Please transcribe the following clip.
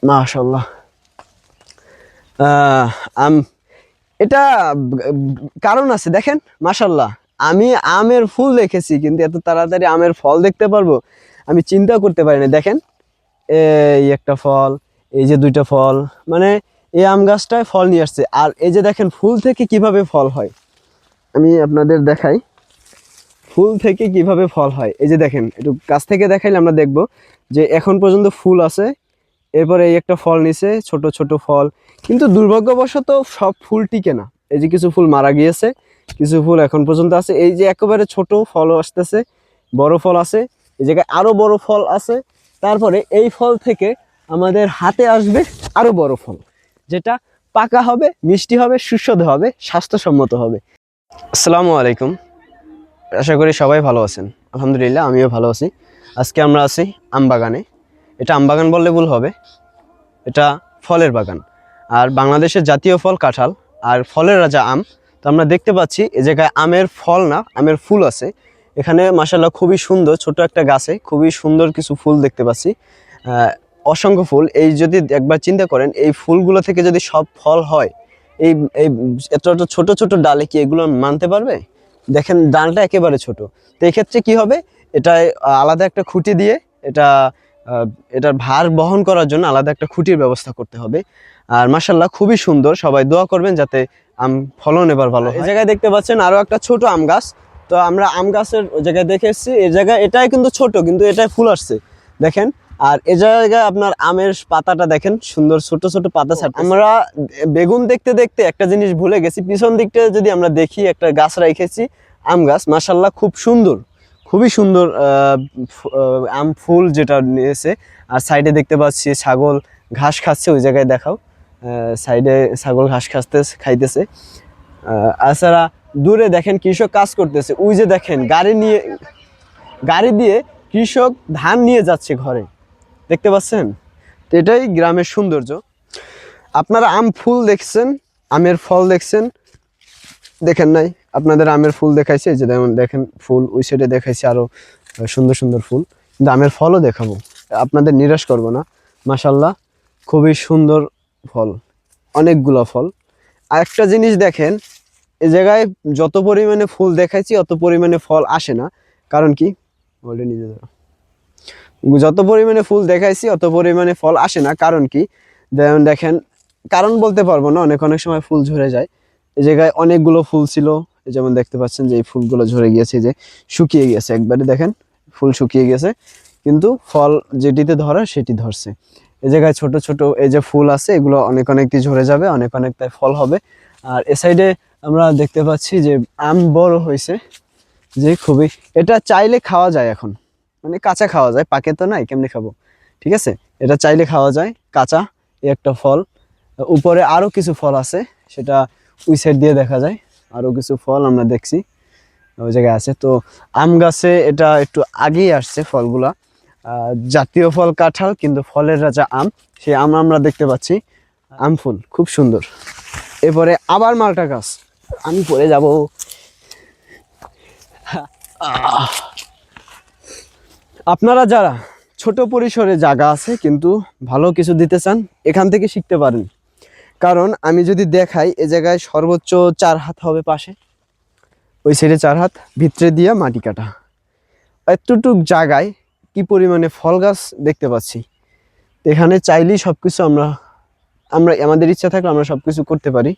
মাশাআল্লাহ। আম এটা কারণ আছে দেখেন, মাশাআল্লাহ। আমি আমের ফুল দেখেছি, কিন্তু এত তাড়াতাড়ি আমের ফল দেখতে পারবো আমি চিন্তা করতে পারি না। দেখেন, এই একটা ফল, এই যে দুইটা ফল, মানে এই আম গাছটায় ফল নিয়ে আসছে। আর এই যে দেখেন ফুল থেকে কিভাবে ফল হয়, আমি আপনাদের দেখাই ফুল থেকে কিভাবে ফল হয়। এই যে দেখেন, একটু কাছ থেকে দেখাইলে আমরা দেখব যে এখন পর্যন্ত ফুল আছে, এরপরে এই একটা ফল নিছে, ছোট ছোট ফল। কিন্তু দুর্ভাগ্যবশত সব ফুল টিকে না। এই যে কিছু ফুল মারা গিয়েছে, কিছু ফুল এখন পর্যন্ত আছে। এই যে একেবারে ছোট ফলও আসতেছে, বড় ফল আছে, এই জায়গায় আরো বড় ফল আছে। তারপরে এই ফল থেকে আমাদের হাতে আসবে আরো বড় ফল, যেটা পাকা হবে, মিষ্টি হবে, সুস্বাদু হবে, স্বাস্থ্যসম্মত হবে। আসসালামু আলাইকুম, আশা করি সবাই ভালো আছেন। আলহামদুলিল্লাহ, আমিও ভালো আছি। আজকে আমরা আছি আম বাগানে। এটা আম বাগান বললে ভুল হবে, এটা ফলের বাগান। আর বাংলাদেশের জাতীয় ফল কাঁঠাল, আর ফলের রাজা আম। তো আমরা দেখতে পাচ্ছি এই জায়গায় আমের ফল না, আমের ফুল আছে। এখানে মাশাআল্লাহ খুবই সুন্দর, ছোট একটা গাছে খুবই সুন্দর কিছু ফুল দেখতে পাচ্ছি, অসংখ্য ফুল। এই যদি একবার চিন্তা করেন, এই ফুলগুলো থেকে যদি সব ফল হয়, এই এই এত এত ছোট ছোট ডালে কি এগুলো মানতে পারবে? দেখেন ডালটা একেবারে ছোট। তো এক্ষেত্রে কি হবে, এটা আলাদা একটা খুঁটি দিয়ে এটা এটার ভার বহন করার জন্য আলাদা একটা খুঁটির ব্যবস্থা করতে হবে। আর মাশাআল্লাহ খুবই সুন্দর, সবাই দোয়া করবেন যাতে আম ফলন এবার ভালো হয়। এই জায়গায় দেখতে পাচ্ছেন আরো একটা ছোট আম গাছ। তো আমরা আম গাছের ওই জায়গায় দেখে এসেছি, এই জায়গায় এটাই কিন্তু ছোট, কিন্তু এটাই ফুল আসছে দেখেন। আর এ জায়গায় আপনার আমের পাতাটা দেখেন, সুন্দর ছোট ছোট পাতা ছাড়ছে। আমরা বেগুন দেখতে দেখতে একটা জিনিস ভুলে গেছি, পিছন দিকটা যদি আমরা দেখি একটা গাছ রেখেছি, আম গাছ, মাশাআল্লাহ খুব সুন্দর, খুবই সুন্দর আম ফুল যেটা নিয়েছে। আর সাইডে দেখতে পাচ্ছি ছাগল ঘাস খাচ্ছে, ওই জায়গায় দেখাও, সাইডে ছাগল ঘাস খাইতেছে। এছাড়া দূরে দেখেন কৃষক কাজ করতেছে, ওই যে দেখেন গাড়ি দিয়ে কৃষক ধান নিয়ে যাচ্ছে ঘরে, দেখতে পাচ্ছেন? তো এটাই গ্রামের সৌন্দর্য। আপনারা আম ফুল দেখছেন, আমের ফল দেখছেন, দেখেন নাই? আপনাদের আমের ফুল দেখাইছে, যে যেমন দেখেন ফুল, ওই সাইডে দেখাইছে আরো সুন্দর সুন্দর ফুল, কিন্তু আমের ফলও দেখাবো, আপনাদের নিরাশ করব না। মাশাআল্লাহ খুবই সুন্দর ফল, অনেকগুলো ফল। আর একটা জিনিস দেখেন, এই জায়গায় যত পরিমাণে ফুল দেখাইছি অত পরিমাণে ফল আসে না। কারণ কি, বলে নিজে যত পরিমাণে ফুল দেখাইছি অত পরিমাণে ফল আসে না, কারণ কি দেখেন, কারণ বলতে পারবো না, অনেক অনেক সময় ফুল ঝরে যায়। এই জায়গায় অনেকগুলো ফুল ছিল, যেমন দেখতে পাচ্ছেন যে এই ফুলগুলো ঝরে গিয়েছে, যে শুকিয়ে গেছে একবারে, দেখেন ফুল শুকিয়ে গেছে, কিন্তু ফল যেটিতে ধরে সেটি ধরছে। এই জায়গায় ছোট ছোট এই যে ফুল আছে, এগুলো অনেক অনেকটি ঝরে যাবে, অনেক অনেক তাই ফল হবে। আর এ সাইডে আমরা দেখতে পাচ্ছি যে আম বড় হয়েছে, যে খুবই, এটা চাইলে খাওয়া যায় এখন, মানে কাঁচা খাওয়া যায়, পাকে তো নাই, কেমনে খাবো? ঠিক আছে, এটা চাইলে খাওয়া যায় কাঁচা। এই একটা ফল, উপরে আরো কিছু ফল আছে, সেটা ওই সাইড দিয়ে দেখা যায়, আরো কিছু ফল আমরা দেখছি ওই জায়গায় আছে। তো আম গাছে এটা একটু আগেই আসছে ফলগুলা। জাতীয় ফল কাঁঠাল, কিন্তু ফলের রাজা আম, সেই আম আমরা দেখতে পাচ্ছি। আম ফুল খুব সুন্দর। এরপরে আবার মালটা গাছ, আমি পরে যাব। আপনারা যারা ছোট পরিসরে জায়গা আছে কিন্তু ভালো কিছু দিতে চান, এখান থেকে শিখতে পারেন। কারণ আমি যদি দেখাই, এ জায়গায় সর্বোচ্চ 4 হাত হবে পাশে, ওই সাইডে 4 হাত, ভিতরে দিয়া মাটি কাটা, এতটুক জায়গায় কি পরিমাণে ফল গাছ দেখতে পাচ্ছি। এখানে চাইলেই সবকিছু আমরা আমরা আমাদের ইচ্ছা থাকলে আমরা সবকিছু করতে পারি।